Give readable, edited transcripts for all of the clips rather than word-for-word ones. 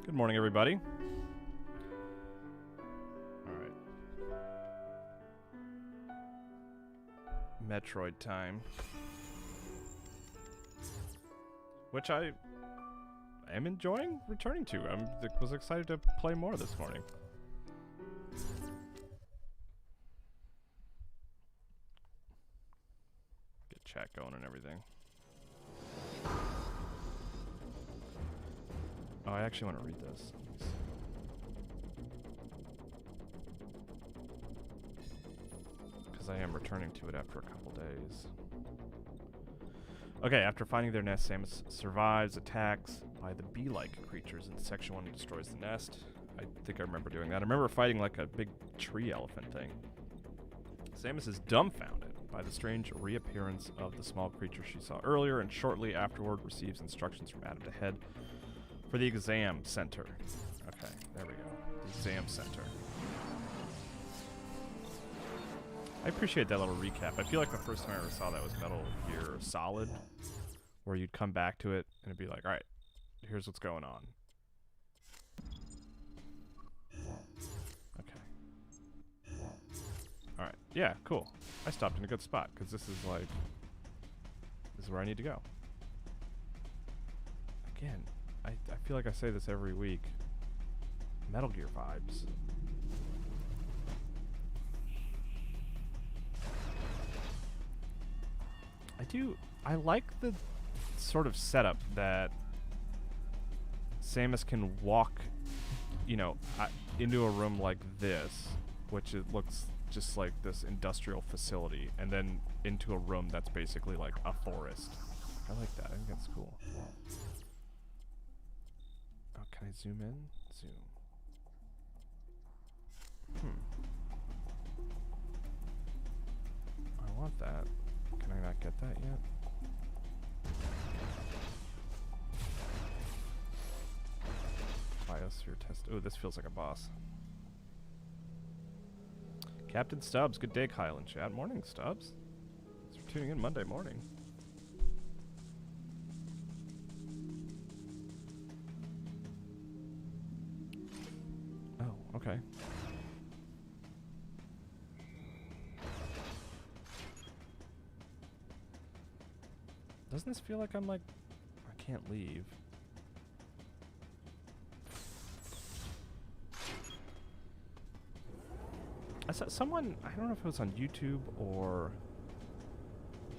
Good morning, everybody. Alright. Metroid time. Which I am enjoying returning to. I was excited to play more this morning. Get chat going and everything. Oh, I actually want to read this. Because I am returning to it after a couple days. Okay, after finding their nest, Samus survives attacks by the bee-like creatures in Section 1 and destroys the nest. I think I remember doing that. I remember fighting like a big tree elephant thing. Samus is dumbfounded by the strange reappearance of the small creature she saw earlier, and shortly afterward receives instructions from Adam to head for the exam center. Okay, there we go. The exam center. I appreciate that little recap. I feel like the first time I ever saw that was Metal Gear Solid, where you'd come back to it and it'd be like, alright, here's what's going on. Okay. Alright, yeah, cool. I stopped in a good spot, because this is like... this is where I need to go. Again, I feel like I say this every week. Metal Gear vibes. I like the sort of setup that Samus can walk, you know, into a room like this, which it looks just like this industrial facility, and then into a room that's basically like a forest. I like that. I think that's cool. Oh, can I zoom in? Zoom. I want that. Can I not get that yet? Biosphere test. Oh, this feels like a boss. Captain Stubbs. Good day, Kyle and chat. Morning, Stubbs. Thanks for tuning in Monday morning. Oh, okay. Doesn't this feel like I'm like... I can't leave. I saw someone... I don't know if it was on YouTube or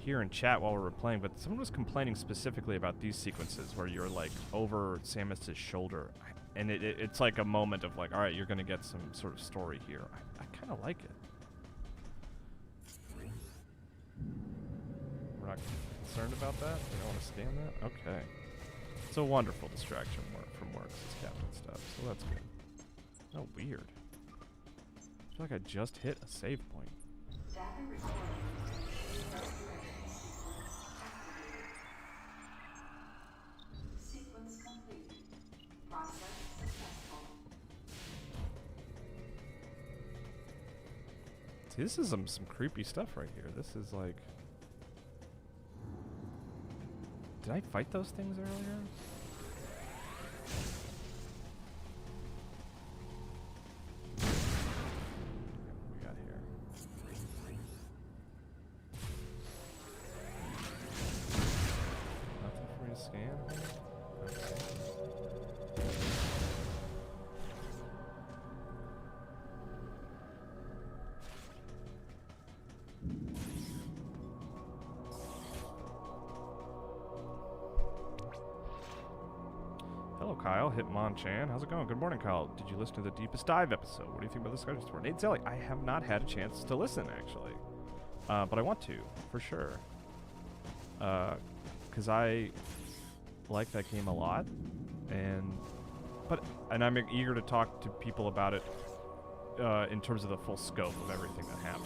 here in chat while we were playing, but someone was complaining specifically about these sequences where you're like over Samus's shoulder. And it's like a moment of like, alright, you're going to get some sort of story here. I kind of like it. We're not concerned about that? You don't want to scan that? Okay. It's a wonderful distraction from work, says Captain Stubbs, so that's good. Oh, weird. I feel like I just hit a save point. Sequence complete. Process successful. See, this is some creepy stuff right here. This is like... Did I fight those things earlier? What we got here? Nothing for me to scan? Okay. Hello, Kyle. Hitmonchan. How's it going? Good morning, Kyle. Did you listen to the Deepest Dive episode? What do you think about the Skyrim story? Nate Zelly. I have not had a chance to listen, actually. But I want to, for sure. Because I like that game a lot. And I'm eager to talk to people about it in terms of the full scope of everything that happened.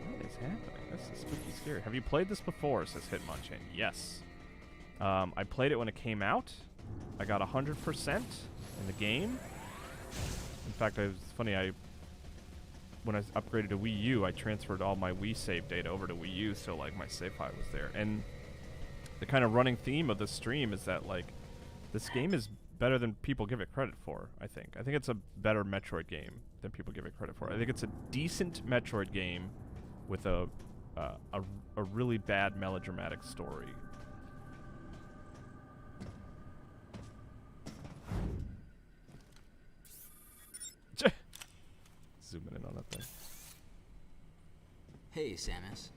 What is happening? This is spooky scary. Have you played this before, says Hitmonchan. Yes. I played it when it came out. I got 100% in the game. In fact, it's funny, when I upgraded to Wii U, I transferred all my Wii save data over to Wii U, so like my save file was there. And the kind of running theme of the stream is that like this game is better than people give it credit for. I think it's a better Metroid game than people give it credit for. I think it's a decent Metroid game with a really bad melodramatic story. Zooming in on that thing. Hey, Samus.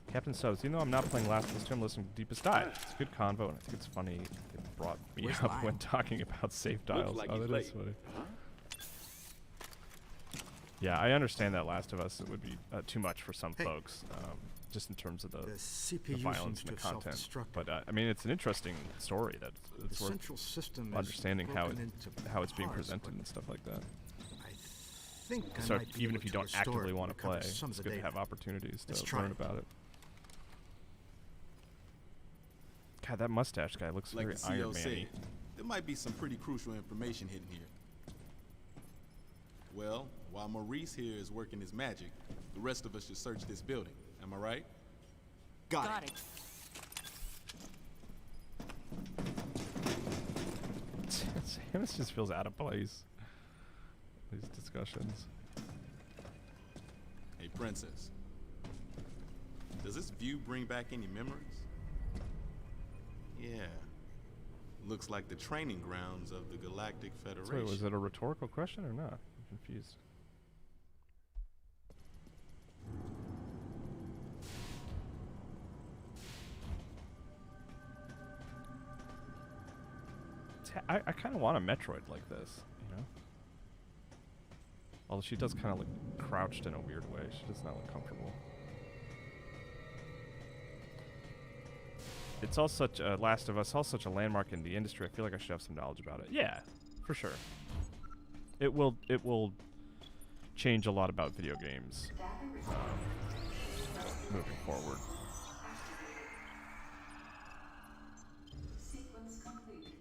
Captain Subs, even though I'm not playing Last of Us 2, I'm listening to Deepest Dive. It's a good convo, and I think it's funny. It brought me Where's up Lyle? when talking about save dials. like Oh, he's that is late. funny. Yeah, I understand that Last of Us, it would be too much for some folks, just in terms of the CPU violence seems and the to have content. self-destructed. But I mean, it's an interesting story that The it's worth central system is understanding how broken into it's being parts, presented but and stuff like that. I think I So might be even able if you to don't restore actively it want to and recover play, some it's of the good to data. have opportunities Let's to try learn it. about it. God, that mustache guy looks Like very the Iron CO Man-y. said, there might be some pretty crucial information hidden here. Well, while Maurice here is working his magic, the rest of us should search this building. Am I right? Got it. Samus just feels out of place. These discussions. Hey, Princess. Does this view bring back any memories? Yeah. Looks like the training grounds of the Galactic So wait, Federation. was it a rhetorical question or not? I'm confused. I kind of want a Metroid like this, you know? Although she does kind of look crouched in a weird way. She does not look comfortable. It's all such a Last of Us, all such a landmark in the industry. I feel like I should have some knowledge about it. Yeah, for sure. It will change a lot about video games Data restored. moving forward. Sequence complete.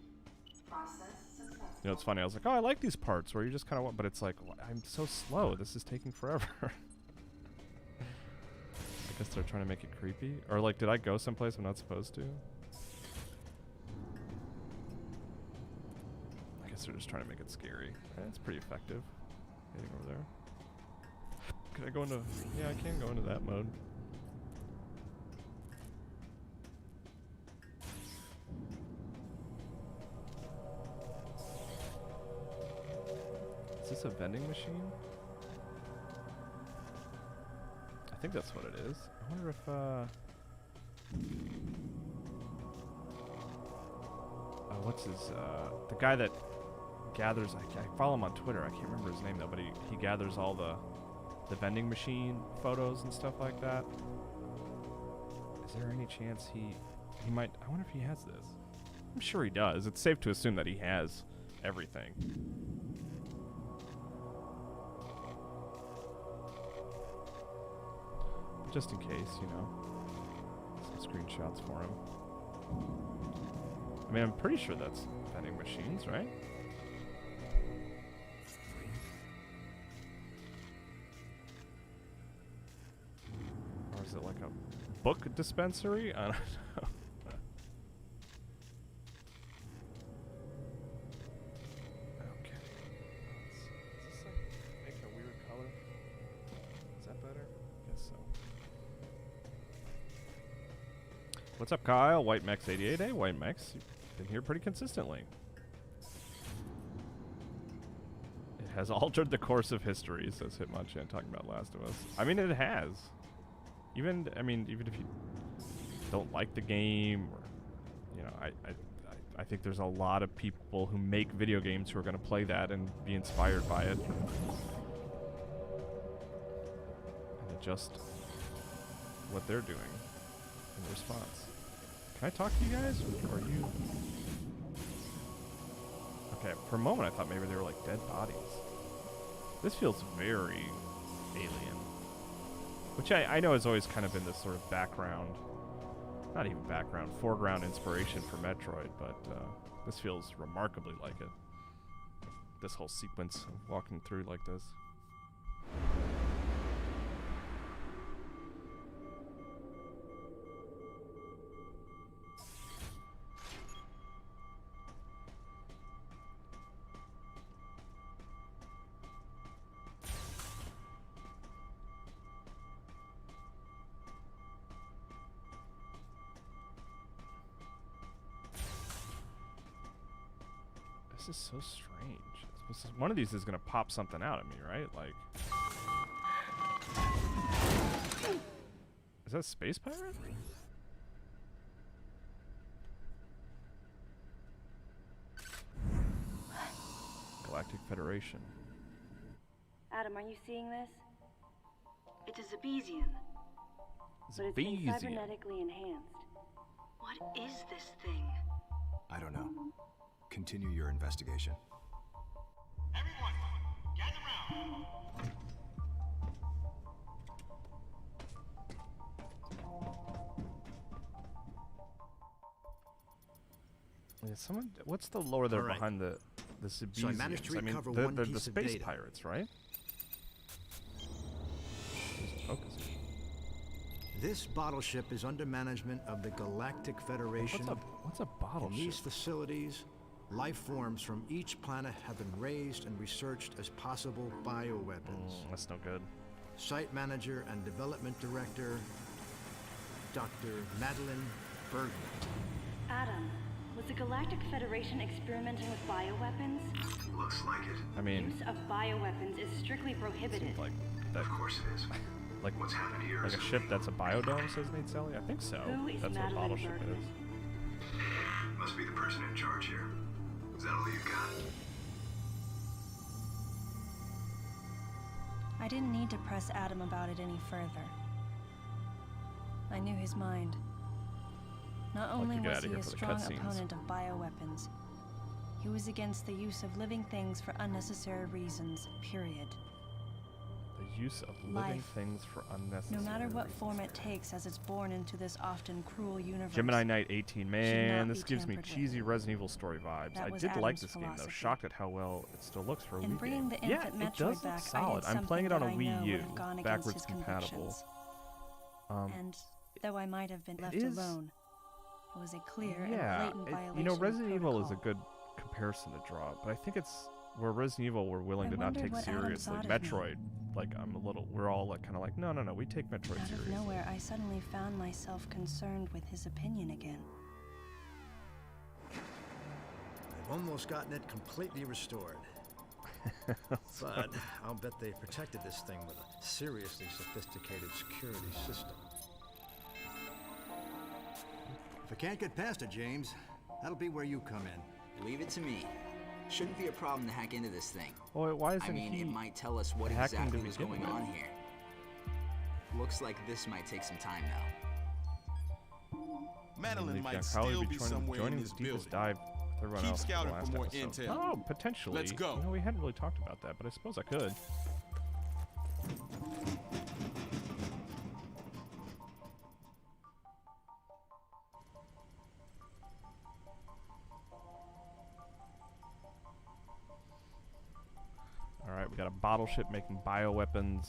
Process successful. You know, it's funny. I was like, oh, I like these parts where you just kind of, but it's like, I'm so slow. This is taking forever. I guess they're trying to make it creepy. Or like, did I go someplace I'm not supposed to? I guess they're just trying to make it scary. It's pretty effective. Getting over there. Can I go into, yeah, I can go into that mode. Is this a vending machine? I think that's what it is. I wonder if, what's his, the guy that gathers, I follow him on Twitter, I can't remember his name though, but he gathers all the vending machine photos and stuff like that. Is there any chance he might, I wonder if he has this. I'm sure he does. It's safe to assume that he has everything. But just in case, you know, some screenshots for him. I mean, I'm pretty sure that's vending machines, right? Or is it like a book dispensary? I don't know. Okay. Is this like making a weird color? Is that better? I guess so. What's up, Kyle? White Mex 88. Hey, White Mex. You've been here pretty consistently. It has altered the course of history, says Hitmonchan, talking about Last of Us. I mean, it has. Even if you don't like the game, or, you know, I think there's a lot of people who make video games who are going to play that and be inspired by it. And adjust what they're doing in response. Can I talk to you guys? Or are you... Okay, for a moment I thought maybe they were like dead bodies. This feels very alien. Which I know has always kind of been this sort of background, not even background, foreground inspiration for Metroid, but this feels remarkably like it. This whole sequence of walking through like this. is so strange. One of these is gonna pop something out at me, right? Like, is that a space pirate? Galactic Federation. Adam, are you seeing this? It's a Zebesian, but it's been Zebesian. cybernetically enhanced. What is this thing? I don't know. Continue your investigation. Everyone, gather round. Yeah, someone. What's the lore there All right. behind the Zebesians? So I managed to recover they're one the piece of space data. pirates, right? Just focus. This bottle ship is under management of the Galactic Federation. What's a bottle In ship? these facilities, life forms from each planet have been raised and researched as possible bioweapons. That's no good. Site manager and development director, Dr. Madeline Bergman. Adam, was the Galactic Federation experimenting with bioweapons? Looks like it. I mean, Use of bioweapons is strictly prohibited. seems like that. Of course it is. Like What's happened here like is a ship that's a biodome, says Nate Sally. I think so. Who is That's what a Madeline bottle ship Bergman? is. Must be the person in charge here. Is that all you got? I didn't need to press Adam about it any further. I knew his mind. Not Like to only get was outta he here a for the strong cutscenes. opponent of bioweapons, he was against the use of living things for unnecessary reasons, period. The use of living Life. things for unnecessary. No matter what reasons. form it takes as it's born into this often cruel universe. Gemini Knight 18, man, not this be gives me tampered with. cheesy Resident Evil story vibes. That I was did like Adam's this game though. philosophy. Shocked at how well it still looks for a In Wii bringing game. the Yeah, infant it does Metroid look back, I solid. did I'm playing it on a something that I Wii know U, would have gone against backwards his compatible. convictions. Um, And though I might have been left is- alone, it was a clear and yeah, blatant violation you know, of Resident Evil is a protocol. good comparison to draw, but I think it's where Resident Evil we're willing I to not wondered take what Adam seriously. thought of me. Metroid, like we're all like kind of like no, we take Metroid Out of seriously. nowhere, I suddenly found myself concerned with his opinion again. I've almost gotten it completely restored. But I'll bet they protected this thing with a seriously sophisticated security system. If I can't get past it, James, that'll be where you come in. Leave it to me. Shouldn't be a problem to hack into this thing. Well, why isn't I mean, he it might tell us what hacking to exactly was begin going with? on here. Looks like this might take some time, though. Madeline Leaf might Jack probably still be be somewhere in joining this the deepest building. dive with everyone Keep else in the scouting last for more episode. intel. Oh, potentially. Let's go. You know, we hadn't really talked about that, but I suppose I could. All right, we got a bottle ship making bioweapons.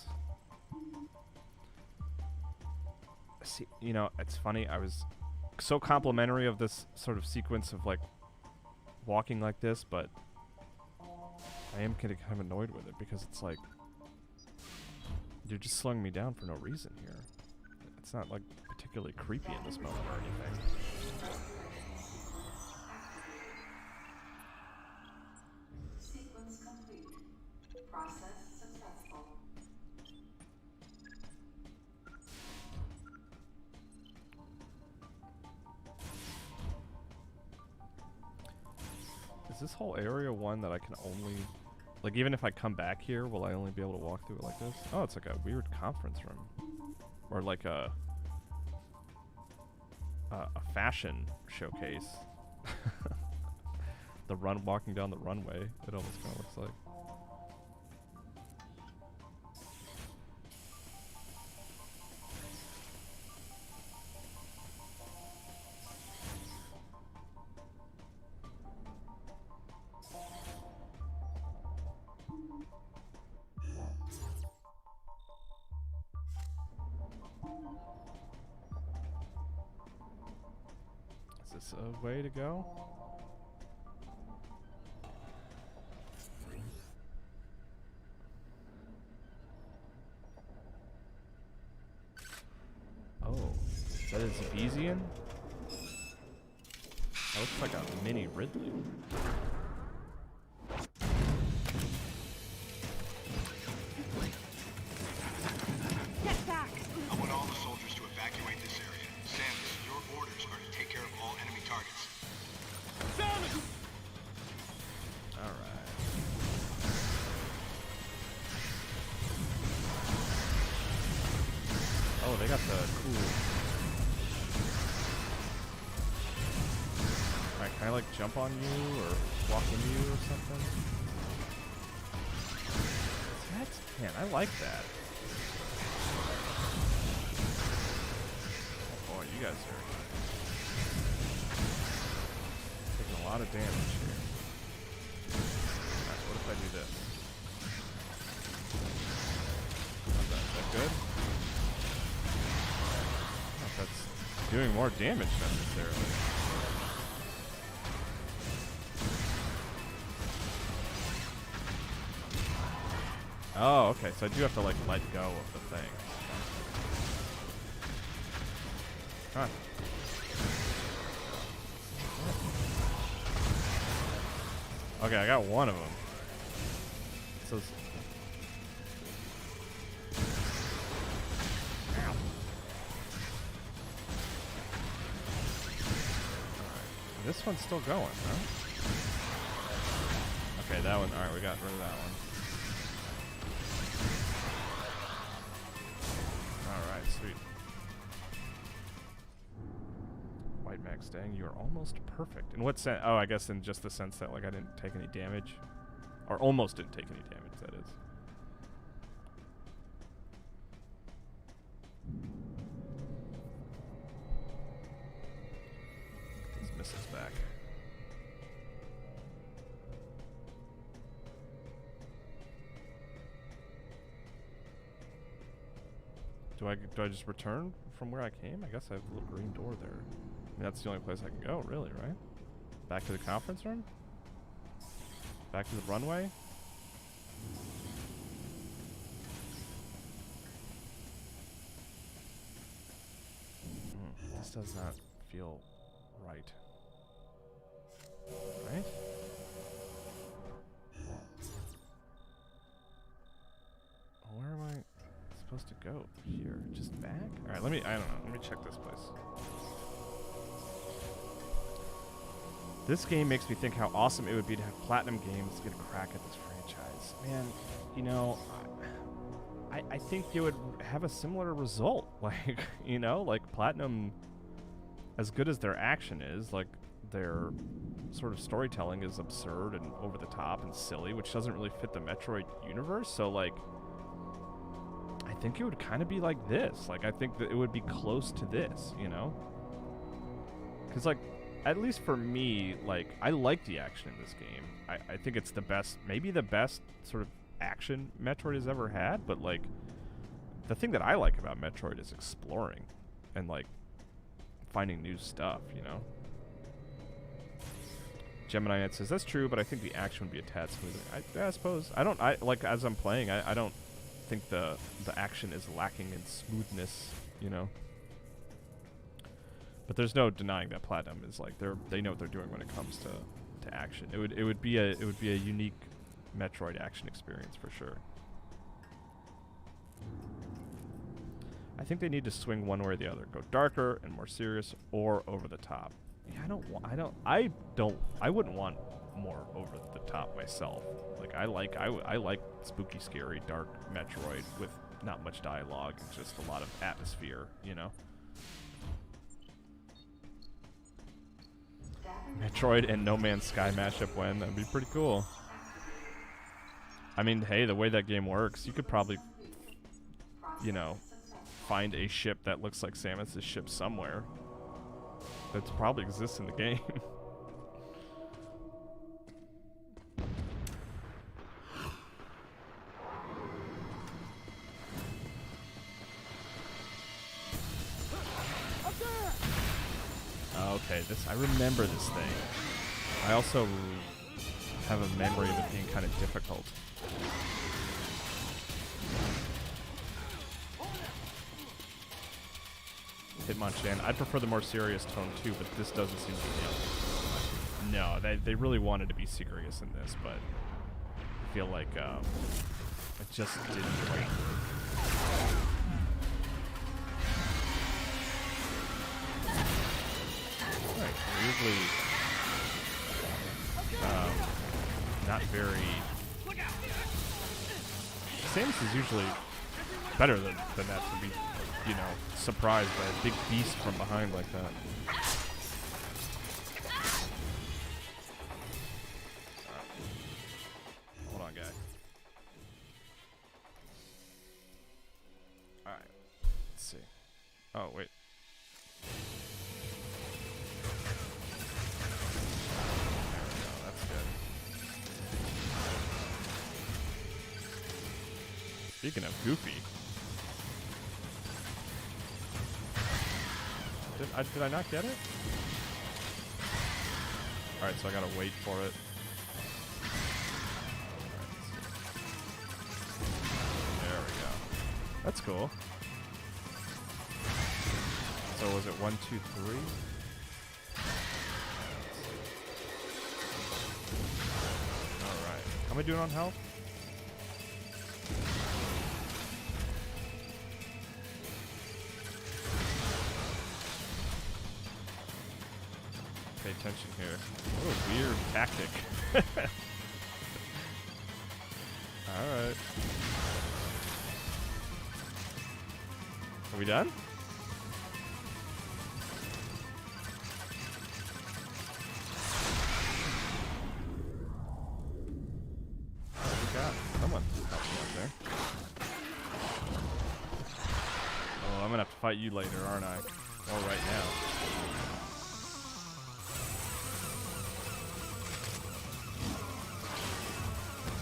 See, you know, it's funny. I was so complimentary of this sort of sequence of like walking like this, but I am getting kind of annoyed with it because it's like you're just slowing me down for no reason here. It's not like particularly creepy in this moment or anything. Sequence complete. Process successful. Is this whole area one that I can only, like, even if I come back here, will I only be able to walk through it like this? Oh, it's like a weird conference room, or like a fashion showcase. Walking down the runway. It almost kind of looks like. Is this a way to go? Oh, is that a Zebesian? That looks like a mini Ridley. Can I like jump on you or walk into you or something? Man, I like that. Oh boy, you guys are taking a lot of damage here. Alright, what if I do this? How's that? Is that good? I don't know if that's doing more damage necessarily. Oh, okay, so I do have to, like, let go of the thing. Huh. Okay, I got one of them. So ow. Alright. This one's still going, huh? Okay, that one, alright, we got rid of that one. Alright, sweet. White Max, dang, you are almost perfect. In what sense? Oh, I guess in just the sense that, like, I didn't take any damage. Or almost didn't take any damage, that is. Get these missiles back. Do I just return from where I came? I guess I have a little green door there. I mean, that's the only place I can go, really, right? Back to the conference room? Back to the runway? This does not feel right. Right? Where am I supposed to go? Here? Just back? Alright, I don't know. Let me check this place. This game makes me think how awesome it would be to have Platinum Games get a crack at this franchise. Man, you know, I think it would have a similar result. Like, you know, like Platinum, as good as their action is, like their sort of storytelling is absurd and over the top and silly, which doesn't really fit the Metroid universe. So like, I think it would kind of be like this. Like, I think that it would be close to this, you know? Because like, at least for me, like, I like the action in this game. I think it's the best, maybe the best sort of action Metroid has ever had, but, like, the thing that I like about Metroid is exploring and, like, finding new stuff, you know? Gemini Knight says, that's true, but I think the action would be a tad smoother. I suppose. Like, as I'm playing, I don't think the action is lacking in smoothness, you know? But there's no denying that Platinum is like they know what they're doing when it comes to action. It would be a unique Metroid action experience for sure. I think they need to swing one way or the other. Go darker and more serious, or over the top. Yeah, I wouldn't want more over the top myself. Like I like spooky, scary, dark Metroid with not much dialogue and just a lot of atmosphere, you know. Metroid and No Man's Sky mashup when? That'd be pretty cool. I mean, hey, the way that game works, you could probably, you know, find a ship that looks like Samus's ship somewhere. That probably exists in the game. Okay, I remember this thing. I also have a memory of it being kind of difficult. Hitmonchan, I'd prefer the more serious tone too, but this doesn't seem to be nailed. No, they really wanted to be serious in this, but I feel like it just didn't quite work. Right, weirdly, not very. Samus is usually better than that to be, you know, surprised by a big beast from behind like that. Oh, wait. There we go. That's good. Speaking of Goofy. Did I not get it? Alright, so I gotta wait for it. There we go. That's cool. So was it 1, 2, 3? Alright. How am I doing on health? Pay attention here. What a weird tactic. Alright. Are we done? Oh, we got someone helping out there. Oh, I'm gonna have to fight you later, aren't I? Or right now.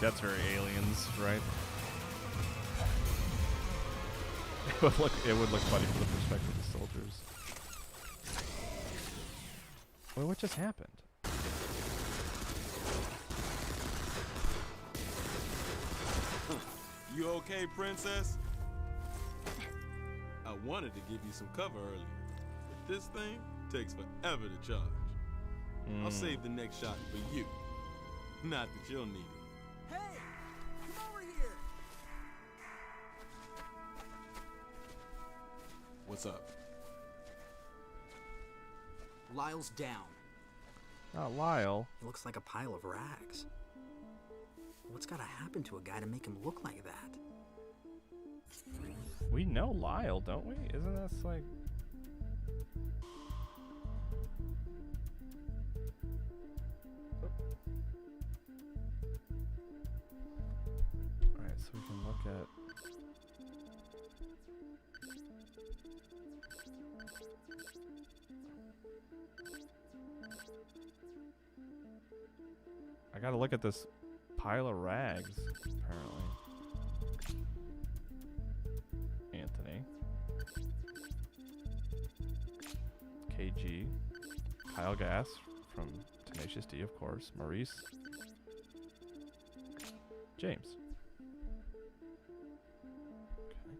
That's very aliens, right? It would look funny from the perspective of the soldiers. Well, what just happened? You okay, princess? I wanted to give you some cover earlier, but this thing takes forever to charge. I'll save the next shot for you. Not that you'll need it. Hey! Come over here! What's up? Lyle's down. Not Lyle. He looks like a pile of rags. What's gotta happen to a guy to make him look like that? We know Lyle, don't we? Isn't that like... Alright, so we can look at... I gotta look at this pile of rags, apparently. Anthony. KG. Kyle Gass from Tenacious D, of course. Maurice. James. Okay.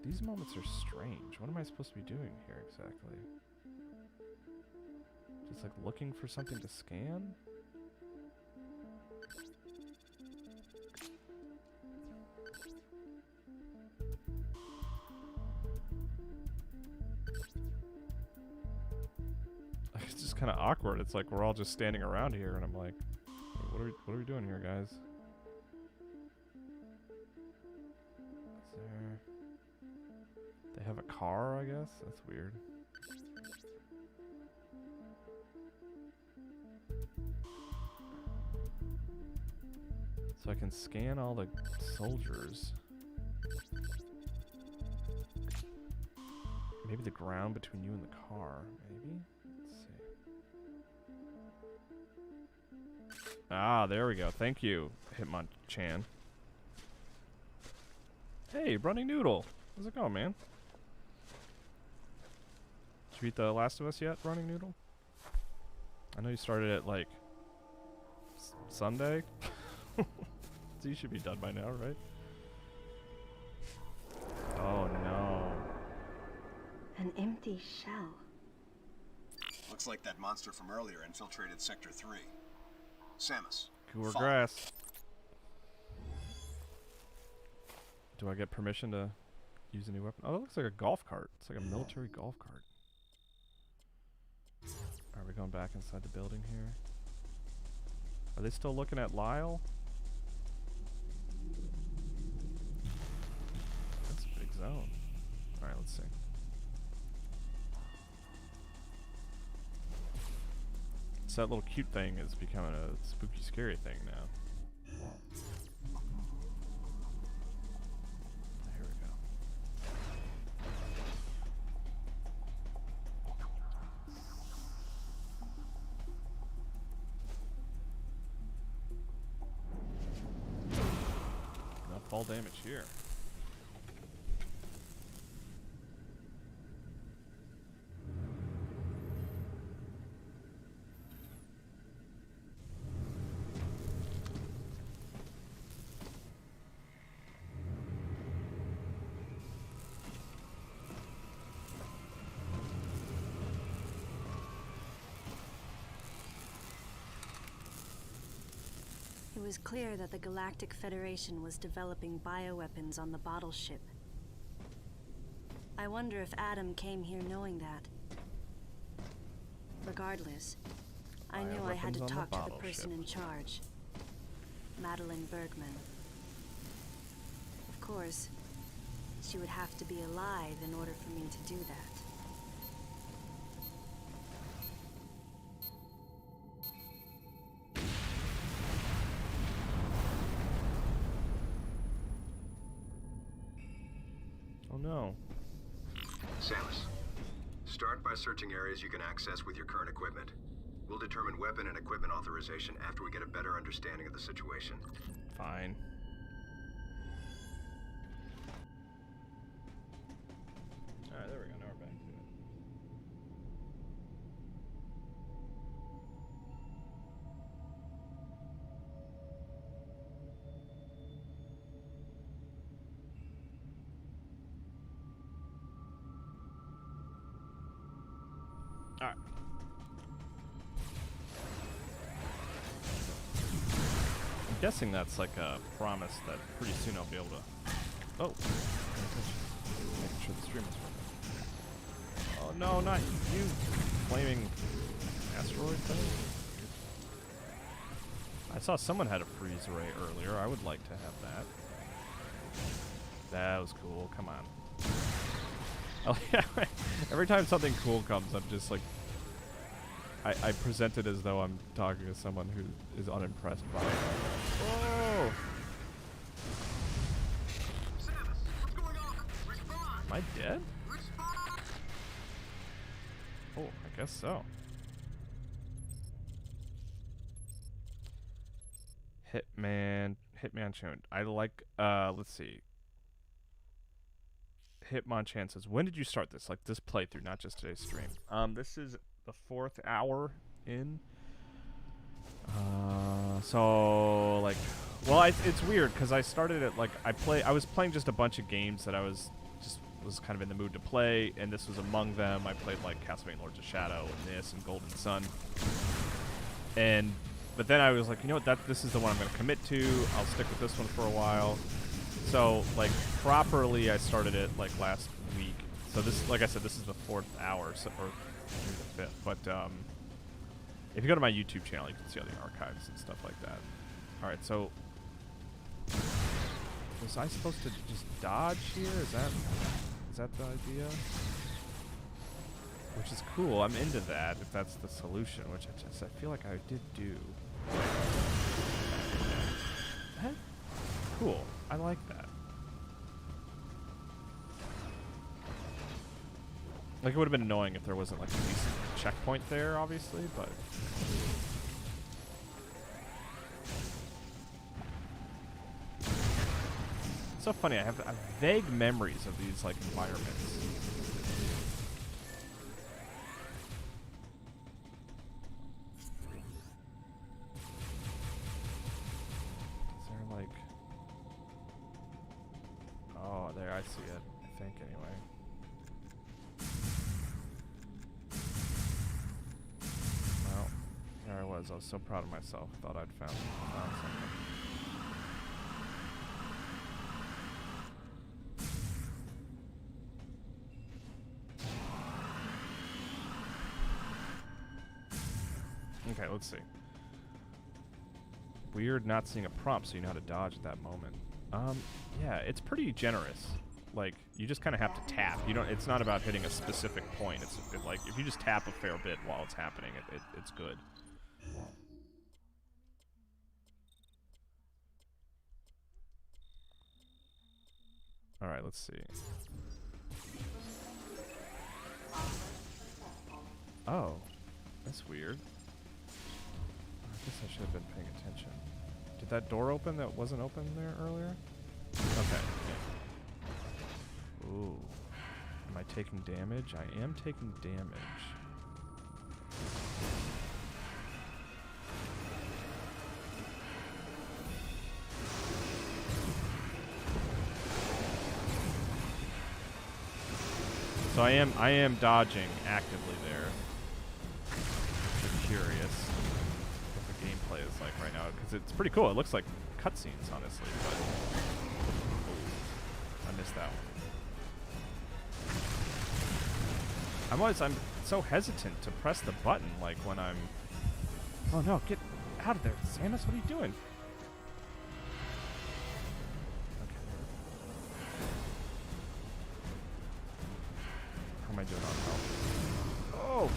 These moments are strange. What am I supposed to be doing here exactly? Just like looking for something to scan? It's just kind of awkward. It's like we're all just standing around here and I'm like, what are we doing here, guys? Is there... They have a car, I guess? That's weird. So I can scan all the soldiers. Maybe the ground between you and the car, maybe? Let's see. Ah, there we go. Thank you, Hitmonchan. Hey, Running Noodle. How's it going, man? Did you beat The Last of Us yet, Running Noodle? I know you started at, like, Sunday. So you should be done by now, right? Oh, no. An empty shell. Looks like that monster from earlier infiltrated Sector 3. Samus. Cooler follow. grass. Do I get permission to use a new weapon? Oh, that looks like a golf cart. It's like a military golf cart. Are we going back inside the building here? Are they still looking at Lyle? That's a big zone. Alright, let's see. So that little cute thing is becoming a spooky, scary thing now. Here we go. Enough fall damage here. It was clear that the Galactic Federation was developing bioweapons on the bottle ship. I wonder if Adam came here knowing that. Regardless, I knew I had to Bioweapons on the talk to the bottle person ship. in charge, Madeline Bergman. Of course, she would have to be alive in order for me to do that. Oh no. Samus, start by searching areas you can access with your current equipment. We'll determine weapon and equipment authorization after we get a better understanding of the situation. Fine. Alright, there we go. Now we're back to it. Alright. I'm guessing that's like a promise that pretty soon I'll be able to... Oh! Paying attention. Making sure the stream is working. Oh no, not you! Flaming asteroid thing? I saw someone had a freeze ray earlier. I would like to have that. That was cool. Come on. Oh yeah, every time something cool comes, I'm just like, I present it as though I'm talking to someone who is unimpressed by it. Whoa! Samus, what's going on? Respond! Am I dead? Respond! Oh, I guess so. Hitmonchan. I like, let's see. Hitmonchan says, when did you start this? Like this playthrough, not just today's stream. This is the 4th hour in. So like, well, it's weird because I started it like I was playing just a bunch of games that I was kind of in the mood to play, and this was among them. I played like Castlevania Lords of Shadow and this and Golden Sun. But then I was like, you know what? This is the one I'm going to commit to. I'll stick with this one for a while. So, like, properly, I started it, like, last week. So this, like I said, this is the 4th hour, so, or maybe the 5th. But, if you go to my YouTube channel, you can see all the archives and stuff like that. Alright, so... Was I supposed to just dodge here? Is that the idea? Which is cool. I'm into that, if that's the solution, which I feel like I did do. That? Cool. I like that. Like, it would have been annoying if there wasn't, like, a decent checkpoint there, obviously, but... It's so funny, I have vague memories of these, like, environments. Is there, like... Oh, there, I see it. I think, anyway. Well, there I was. I was so proud of myself. Thought I'd found something. Okay, let's see. Weird not seeing a prompt so you know how to dodge at that moment. Yeah, it's pretty generous. Like, you just kind of have to tap. You don't. It's not about hitting a specific point. It's like, if you just tap a fair bit while it's happening, it's good. All right, let's see. Oh, that's weird. I guess I should have been paying attention. Did that door open that wasn't open there earlier? Okay. Yeah. Ooh. Am I taking damage? I am taking damage. So I am dodging actively there. I'm curious what the gameplay is like right now, because it's pretty cool. It looks like cutscenes, honestly, but I missed that one. I'm so hesitant to press the button, like when I'm. Oh no! Get out of there, Samus! What are you doing? How am I doing on health? Oh!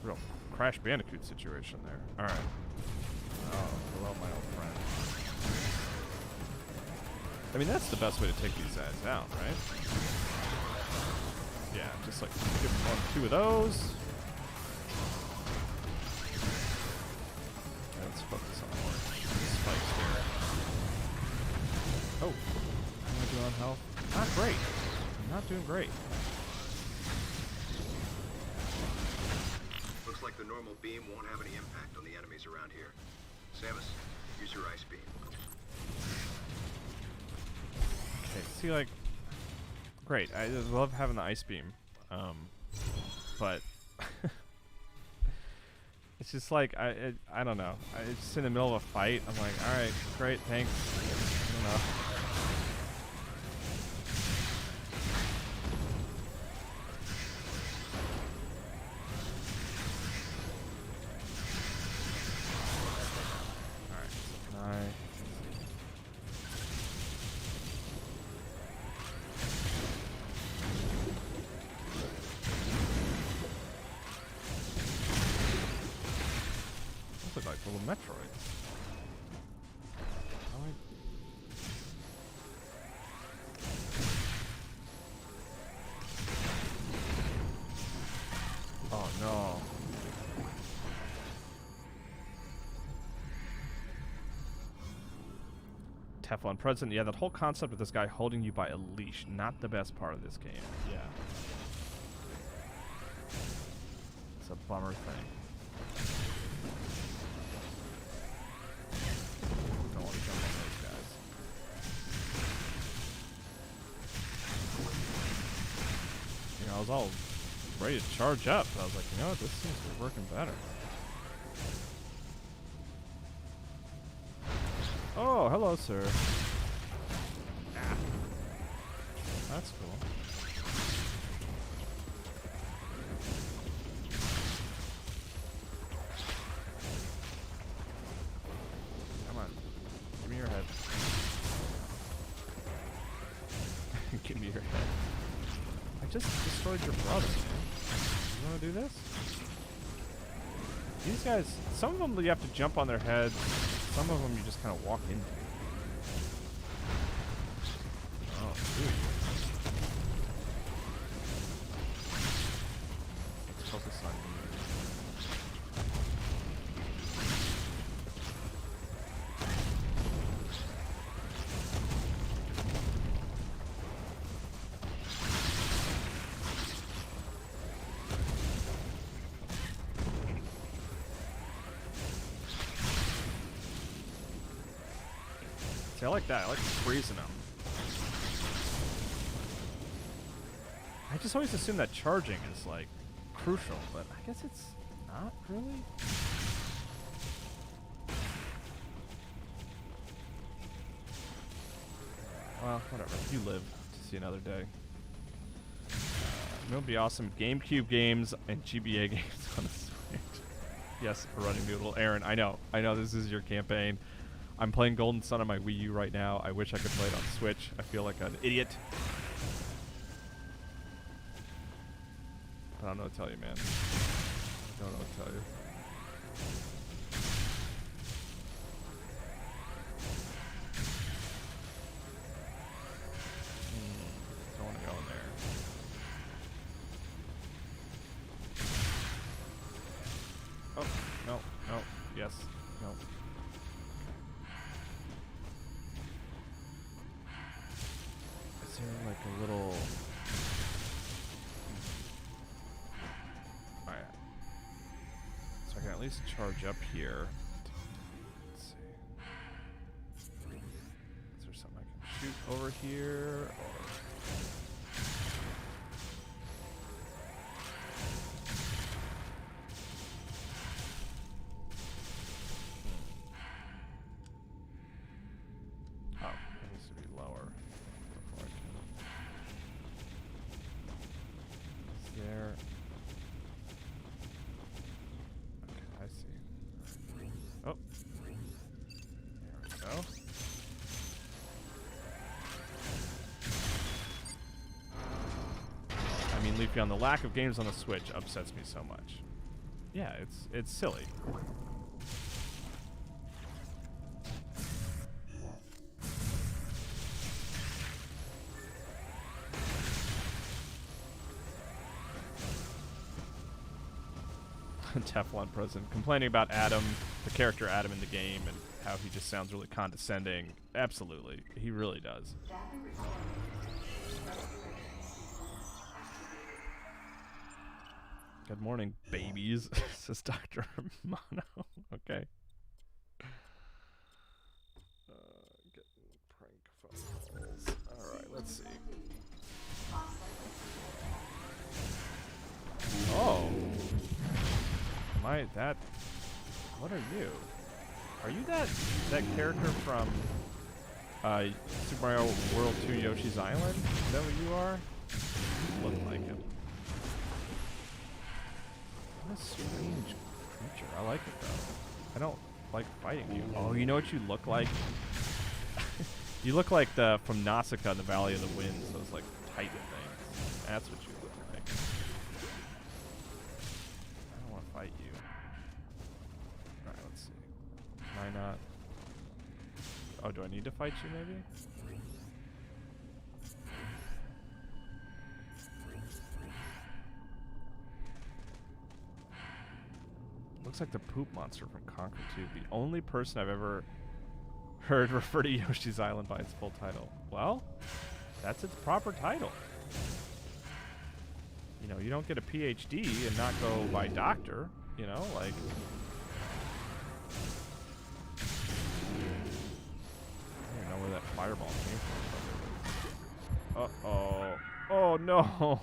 Real Crash Bandicoot situation there. Alright. Oh, hello, my old friend. I mean, that's the best way to take these guys out, right? Yeah, just like give them 1, 2 of those. Okay, let's focus on more spikes here. Oh, how am I doing on health? Not great. I'm not doing great. Looks like the normal beam won't have any impact on the enemies around here. Samus, use your ice beam. Okay, see, like, great. I love having the ice beam, but it's just like I don't know. It's just in the middle of a fight. I'm like, all right, great, thanks. I don't know. All right, so can I? Those look like little Metroids. How do oh no. Teflon President, yeah, that whole concept of this guy holding you by a leash, not the best part of this game. Yeah. It's a bummer thing. Don't want to jump on those guys. You know, I was all ready to charge up, but I was like, you know what, this seems to be working better. Oh, hello, sir. Ah. That's cool. Come on. Give me your head. Give me your head. I just destroyed your brother, man. You want to do this? These guys, some of them you have to jump on their heads. Some of them you just kind of walk into. Oh, dude. Let's focus on you. I like that. I like freezing them. I just always assume that charging is like crucial, but I guess it's not really. Well, whatever. You live to see another day. It would be awesome. GameCube games and GBA games on the Switch. Yes, a running noodle. Aaron, I know. This is your campaign. I'm playing Golden Sun on my Wii U right now. I wish I could play it on Switch. I feel like an idiot. But I don't know what to tell you, man. I don't know what to tell you. Yes. No. Is there like a little... Alright. So I can at least charge up here. Let's see. Is there something I can shoot over here? Or... Leafy, on the lack of games on the Switch upsets me so much. Yeah, it's silly. Teflon President complaining about Adam, the character Adam in the game, and how he just sounds really condescending. Absolutely, he really does. Good morning, babies, says Dr. Mono. Okay. Getting prank photos. Alright, let's see. Oh. Am I that? What are you? Are you that character from Super Mario World 2 Yoshi's Island? Is that what you are? Look like him. What a strange creature. I like it though. I don't like fighting you. Oh, you know what you look like? You look like from Nausicaa in the Valley of the Winds, those like Titan things. That's what you look like. I don't want to fight you. Alright, let's see. Am I not? Oh, do I need to fight you maybe? Looks like the poop monster from Conquer 2. The only person I've ever heard refer to Yoshi's Island by its full title. Well, that's its proper title. You know, you don't get a PhD and not go by doctor, you know, like... I don't know where that fireball came from. Uh-oh. Oh, no!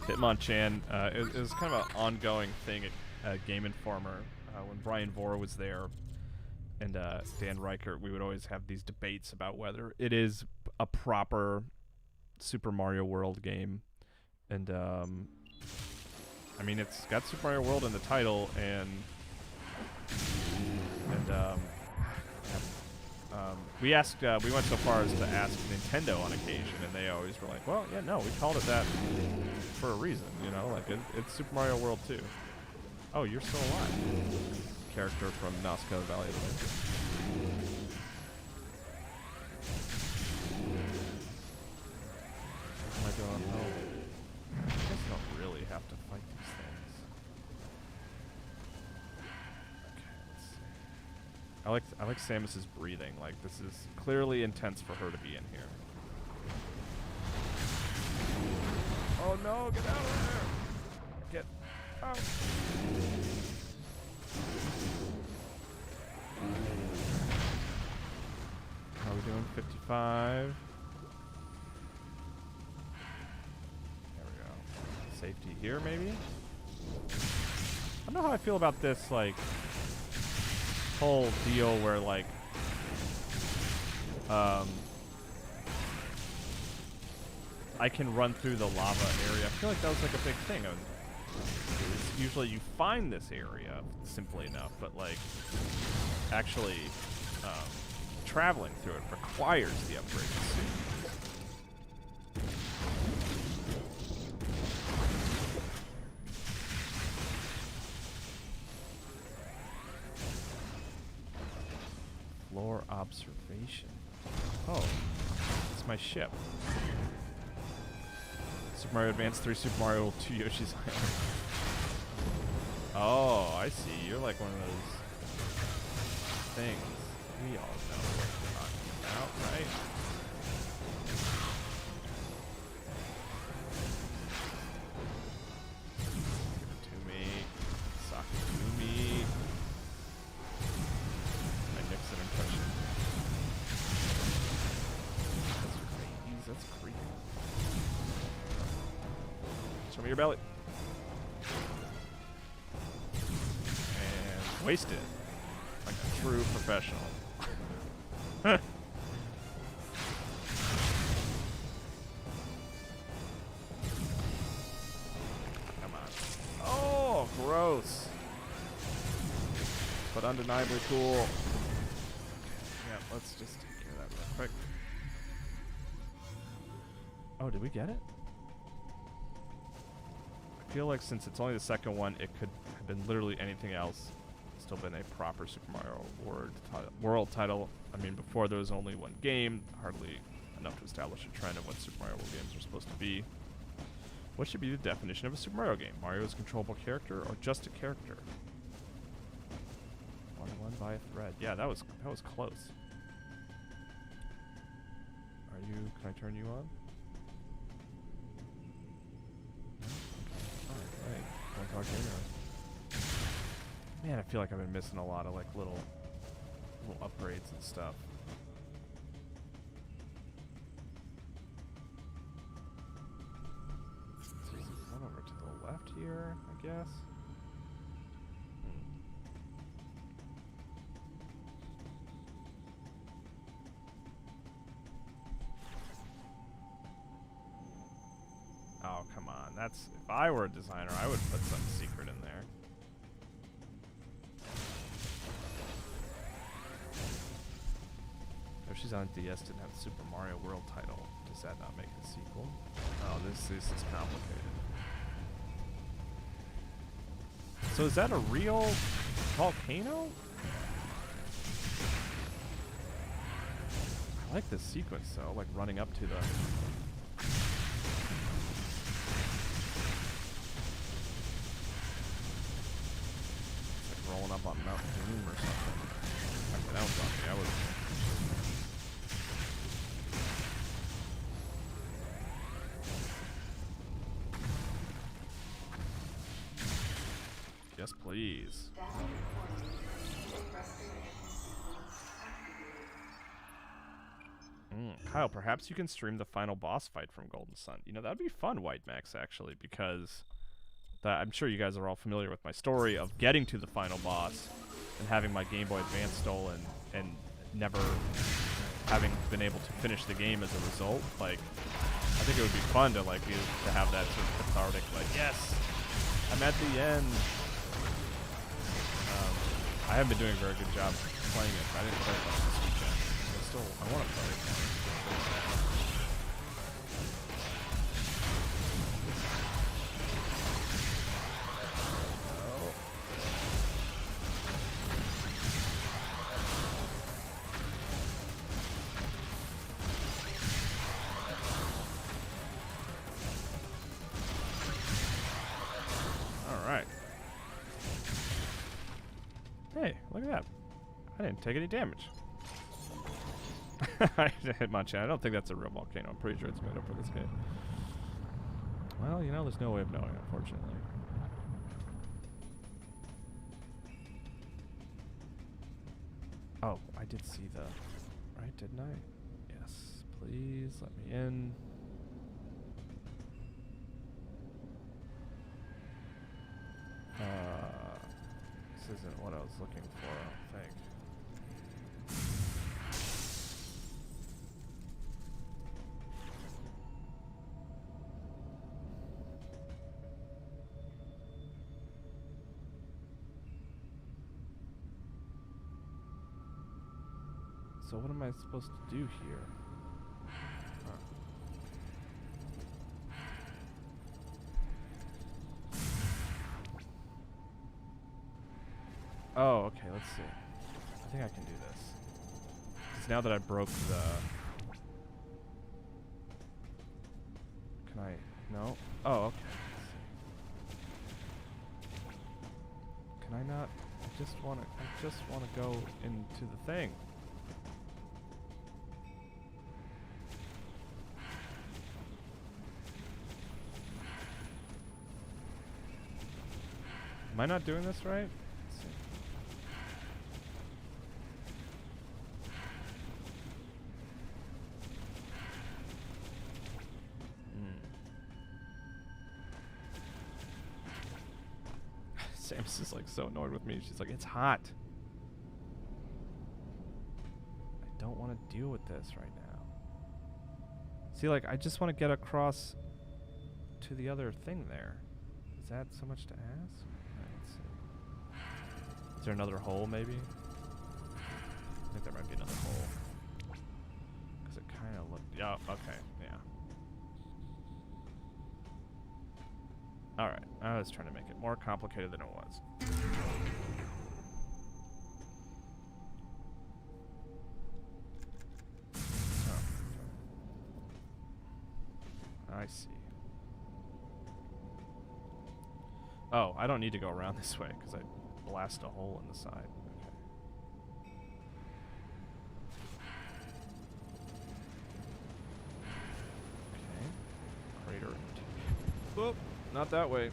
Hitmonchan, it was kind of an ongoing thing at Game Informer when Brian Vora was there and Dan Reichert. We would always have these debates about whether it is a proper Super Mario World game. And, I mean, it's got Super Mario World in the title, and we went so far as to ask Nintendo on occasion, and they always were like, well, yeah, no, we called it that for a reason, you know, like it's Super Mario World 2. Oh, you're still alive. Character from Nausicaa Valley of the Winds. What am I doing? Oh, I guess I don't really have to fight these things. Okay, let's see. I like Samus's breathing. Like, this is clearly intense for her to be in here. Oh no, get out of there! Get out! How are we doing? 55. There we go. Safety here, maybe? I don't know how I feel about this, like, whole deal where, like, I can run through the lava area. I feel like that was like a big thing. Usually you find this area simply enough, but like actually traveling through it requires the upgraded suit. Floor observation. Oh, it's my ship. Super Mario Advance 3, Super Mario 2 Yoshi's Oh, I see. You're like one of those things. We all know what you're talking about, right? Give it to me. Sock it to me. I mix it and touch it. That's creepy. Show me your belly. And waste it. Like a true professional. Come on. Oh, gross. But undeniably cool. Yeah, let's just take care of that real quick. Oh, did we get it? I feel like since it's only the second one, it could have been literally anything else. Still been a proper Super Mario World title. I mean, before there was only one game, hardly enough to establish a trend of what Super Mario World games are supposed to be. What should be the definition of a Super Mario game? Mario is a controllable character or just a character? One by a thread. Yeah, that was close. Are you? Can I turn you on? Alright, don't talk to anyone. Man, I feel like I've been missing a lot of like little upgrades and stuff. So there's one over to the left here, I guess. Oh, come on. That's, if I were a designer, I would put some secret in there. Yoshis Island DS didn't have the Super Mario World title. Does that not make it a sequel? Oh, this is complicated. So is that a real volcano? I like this sequence though, like running up to the... It's like rolling up on Mount Doom or something. Actually, that was lucky. I was... Yes, please. Kyle, perhaps you can stream the final boss fight from Golden Sun. You know, that'd be fun, White Max, actually, because I'm sure you guys are all familiar with my story of getting to the final boss and having my Game Boy Advance stolen and never having been able to finish the game as a result. Like, I think it would be fun to like to have that sort of cathartic, like, yes, I'm at the end. I haven't been doing a very good job playing it. I didn't play it much this weekend. I want to play it. Alright. Hey, look at that. I didn't take any damage. Hitmonchan. I don't think that's a real volcano. I'm pretty sure it's made up for this game. Well, you know, there's no way of knowing, unfortunately. Oh, I did see the... Right, didn't I? Yes. Please, let me in. This isn't what I was looking for, I don't think. So what am I supposed to do here? Huh. Oh, okay, let's see. I think I can do this. Because now that I broke the... Can I... No? Oh, okay. Can I not? I just wanna go into the thing. Am I not doing this right? Let's see. Samus is like so annoyed with me. She's like, it's hot. I don't want to deal with this right now. See, like, I just want to get across to the other thing there. Is that so much to ask? Let's see. Is there another hole, maybe? I think there might be another hole. Because it kind of looked... Yeah, okay, yeah. Alright, I was trying to make it more complicated than it was. Oh, I see. Oh, I don't need to go around this way because I blast a hole in the side. Okay. Crater. Whoop. Not that way.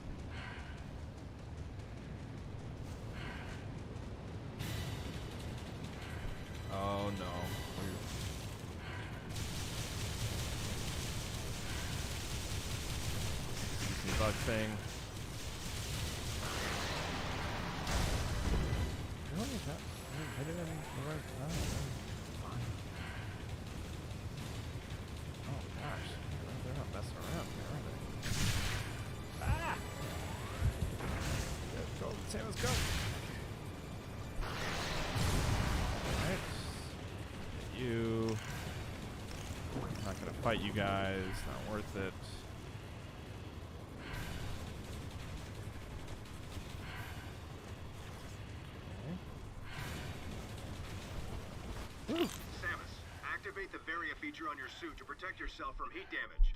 Oh no. Easy bug thing. What is that? I didn't even fine. Oh gosh. They're not messing around here, are they? Ah! Let's go. Samus, go! Alright. You. I'm not gonna fight you guys. Not worth it. Samus, activate the Varia feature on your suit to protect yourself from heat damage.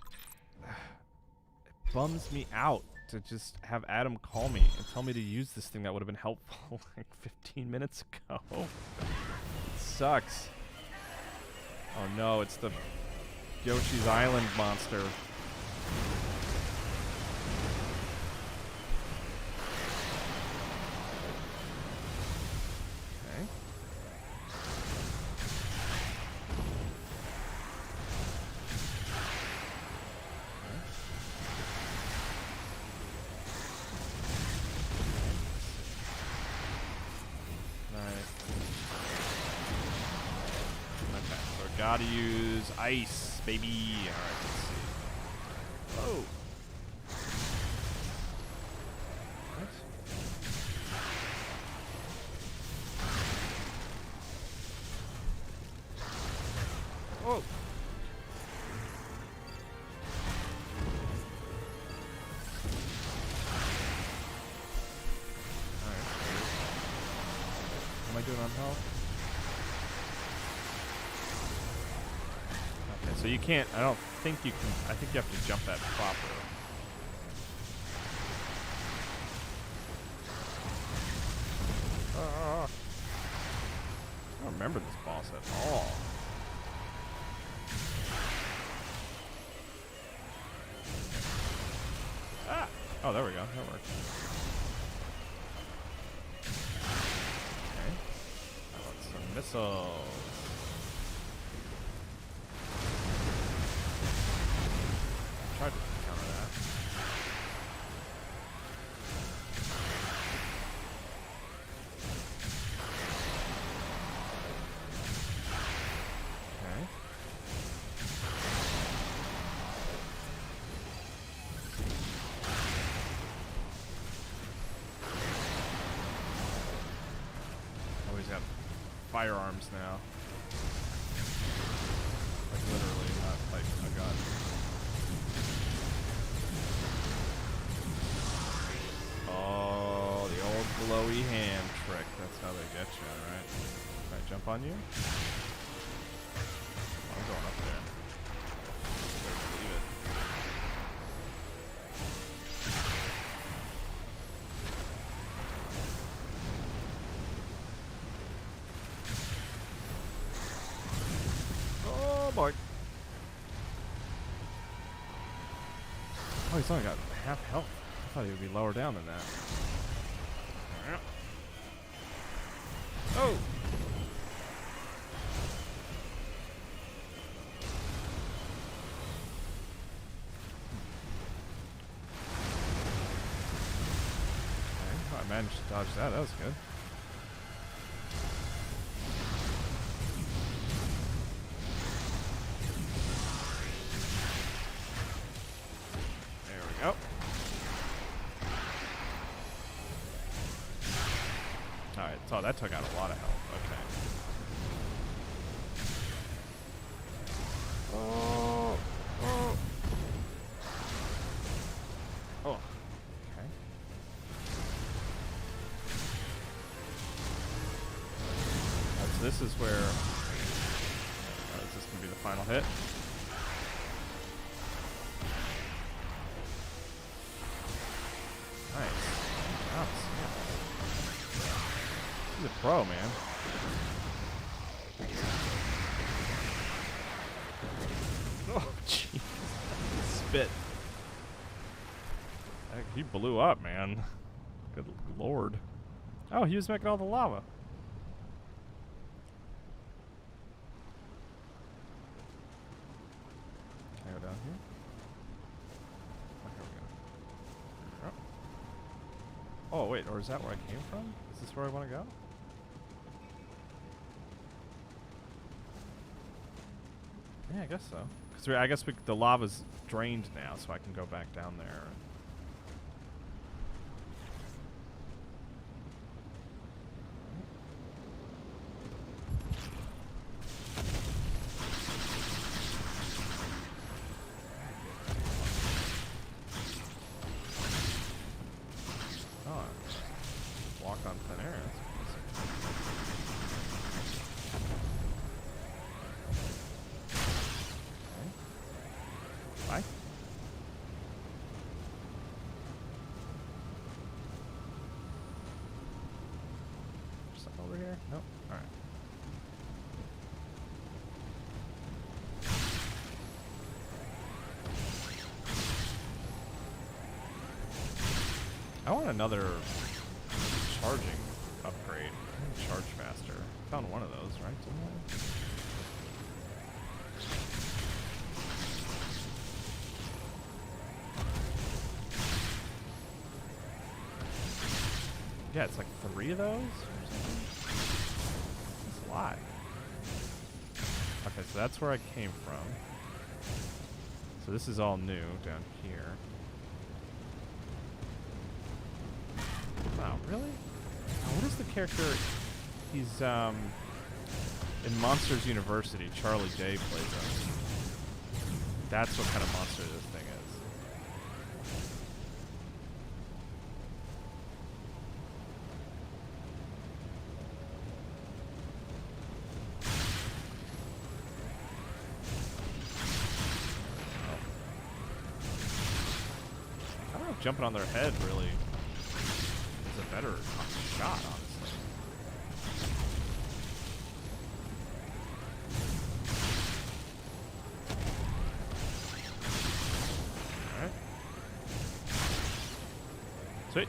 It bums me out to just have Adam call me and tell me to use this thing that would have been helpful like 15 minutes ago. It sucks. Oh no, it's the Yoshis Island monster. Gotta use ice, baby. Alright, let's see. Whoa. What? Whoa. Alright. What am I doing on health? So you can't, I don't think you can, I think you have to jump that proper. I don't remember this boss at all. Ah! Oh, there we go, that worked. Okay. How about some missiles? Tried to counter that. Okay. Always have firearms now. Like literally, not like a gun. Oh, the old glowy hand trick. That's how they get you, alright? Can I jump on you? Oh, I'm going up there. Better believe it. he's only got half health. I thought he would be lower down than that. Oh! Okay, I managed to dodge that. That was good. There we go. Alright, so that took out a lot of health. Okay. Oh. Oh. Oh. Okay. So this is where... is this going to be the final hit? Nice. He's a pro, man. Oh, jeez. Spit. Heck, he blew up, man. Good lord. Oh, he was making all the lava. Can I go down here? Oh, here we go. Oh, wait, or is that where I came from? Is this where I want to go? Yeah, I guess so. Because I guess the lava's drained now, so I can go back down there. Oh, walk on thin air. Bye. Something over here? Nope. Alright. I want another charging upgrade. Charge faster. Found one of those, right? Somewhere? Yeah, it's like 3 of those or something. That's a lot. Okay, so that's where I came from. So this is all new down here. Wow, really? Oh, what is the character? He's in Monsters University. Charlie Day plays him. That's what kind of monster this thing is. Jumping on their head really is a better shot, honestly. Alright. Sweet.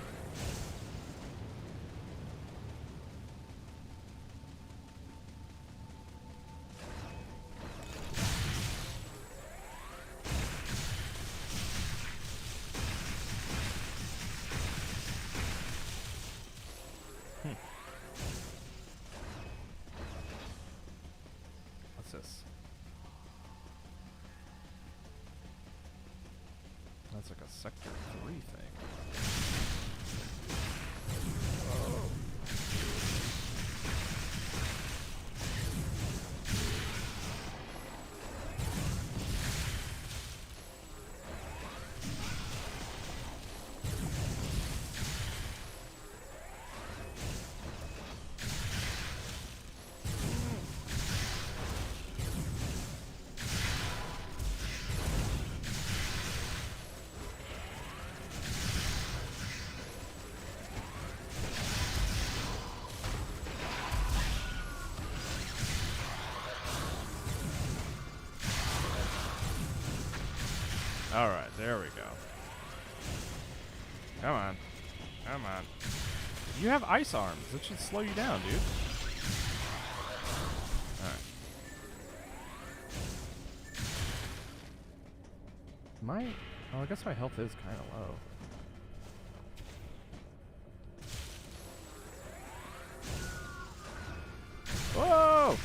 This. That's like a sector 3 thing. Oh. Alright, there we go. Come on. Come on. You have ice arms. That should slow you down, dude. Alright. Oh, I guess my health is kind of low. Whoa!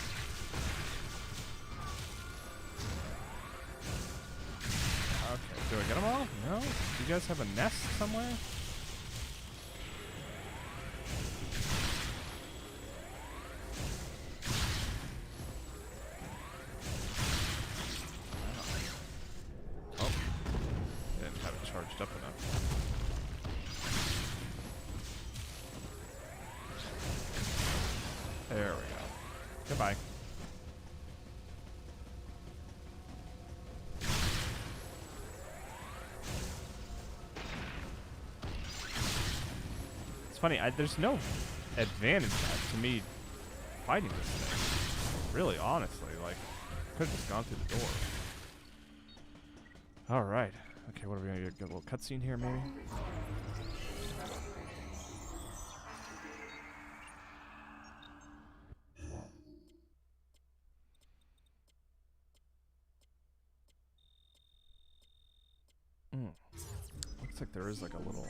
Okay, do I get them all? No? Do you guys have a nest somewhere? Oh. Didn't have it charged up enough. There we go. Goodbye. It's funny, there's no advantage to me fighting this thing. Really, honestly, like, could have just gone through the door. Alright. Okay, what are we gonna get? A little cutscene here, maybe? Looks like there is like a little...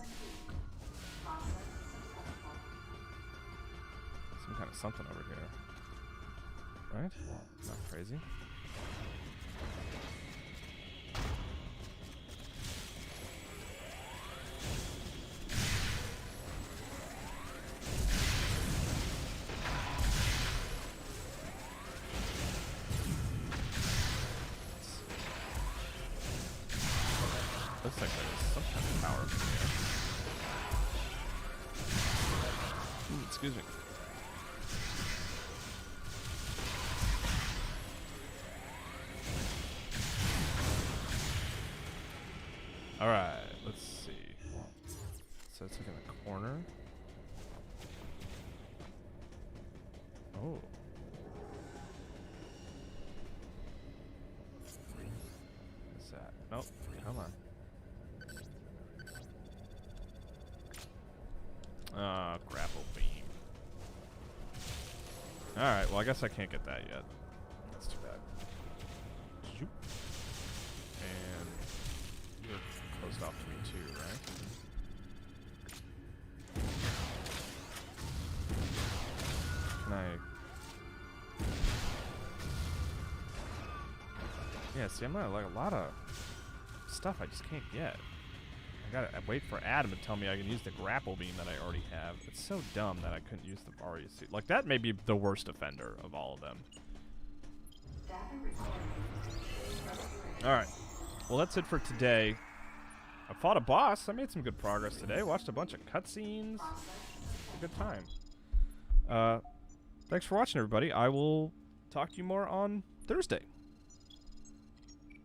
some kind of something over here. Right? Not crazy. Looks like there's some kind of power over here. Ooh, excuse me. Alright, let's see. So it's like in the corner. Oh. What's that? Nope, come on. Grapple beam. Alright, well I guess I can't get that yet. That's too bad. Zoop. And you're closed off to me too, right? Can I... Yeah, see, I'm not like a lot of stuff I just can't get. I gotta wait for Adam to tell me I can use the grapple beam that I already have. It's so dumb that I couldn't use the Varia suit. Like, that may be the worst offender of all of them. Alright. Well, that's it for today. I fought a boss. I made some good progress today. Watched a bunch of cutscenes. A good time. Thanks for watching, everybody. I will talk to you more on Thursday.